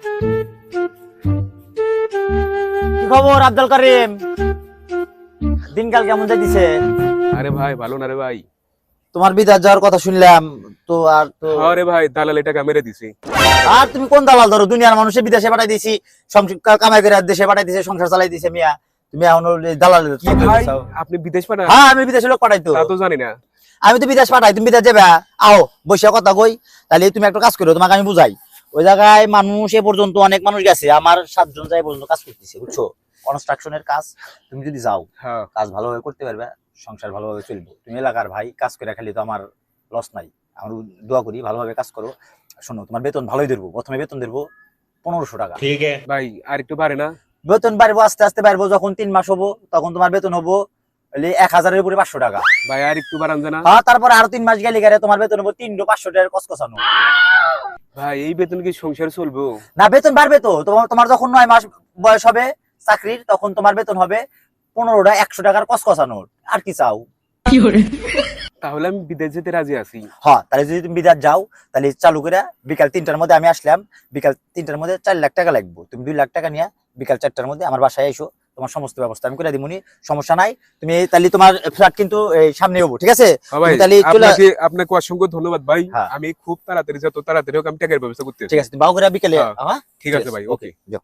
কি খবর আব্দুল করিম? দিনকাল কেমন যাইতেছে? আরে ভাই ভালো না রে ভাই। তোমার বিদেশ যাওয়ার কথা শুনলাম তো। আর তো আরে ভাই দালাল টাকা মেরে দিছি। আর তুমি কোন দালাল ধরো? দুনিয়ার মানুষে বিদেশে পাঠাই দিছি, কামাই করে দেশে পাঠাই দিছে, সংসার চালাই দিছে মিয়া। তুমি এখন দালাল ভাই আপনি বিদেশ পাঠান? হ্যাঁ, আমি বিদেশে লোক পাঠাই তো। তা তো জানি না। আমি তো বিদেশ পাঠাই, তুমি বিদেশ যাবে? আও বসে কথা কই। তাহলে তুমি একটা কাজ করো, তোমাকে আমি বুঝাই। ওই জায়গায় মানুষ এ পর্যন্ত অনেক মানুষ গেছে, আমার 7 জন যাই পর্যন্ত কাজ করতেছে, বুঝছো? কনস্ট্রাকশনের কাজ। তুমি যদি যাও, হ্যাঁ কাজ ভালোভাবে করতে পারবে, সংসার ভালোভাবে চলবে। তুমি এলাকার ভাই, কাজ করে খালি তো আমার লস নাই। আমার দোয়া করি ভালোভাবে কাজ করো। শোনো, তোমার বেতন ভালোই দেবো। প্রথমে বেতন দেবো 1500 টাকা। ভাই আর একটু পারে না? বেতন বাড়বো, আস্তে আস্তে বাড়বো। যখন 3 মাস হবো তখন তোমার বেতন হবো 1000-এর উপরে 500 টাকা। ভাই আর একটু বাড়ান জানা। হ্যাঁ, তারপর আরো 3 মাস গেলে গেলে তোমার বেতন হবো 300-500 টাকার কসকসানো। ভাই এই বেতন কি সংসার চলবো? না, বেতন বাড়বে তো। তোমার যখন 9 মাস বয়স হবে চাকরির, তখন তোমার বেতন হবে 15টা 100 টাকার কসকসানো। আর কি চাও? তাহলে আমি বিদেশ যেতে রাজি আছি। হ্যাঁ, তাহলে যদি তুমি বিদেশ যাও, তাহলে চালু করে বিকাল 3টার মধ্যে আমি আসলাম। বিকাল 3টার মধ্যে 4 লাখ টাকা লাগবে। তুমি 2 লাখ টাকা নিয়ে বিকাল 4টার মধ্যে আমার বাসায় এসো। তোমার সমস্ত ব্যবস্থা আমি করে দিবনি, সমস্যা নাই। তুমি তাহলে তোমার ফ্ল্যাট কিন্তু এই সামনে হবো, ঠিক আছে? হ্যাঁ ভাই, তুমি তাহলে চলে আপনাকে অসংখ্য ধন্যবাদ ভাই। হ্যাঁ। আমি খুব তাড়াতাড়ি যত তাড়াতাড়ি হোক আমি টাকার ব্যবস্থা করতে। ঠিক আছে, তুমি বাবু করে বিকেলে। হ্যাঁ, হ্যাঁ, ঠিক আছে ভাই, ওকে। যাও।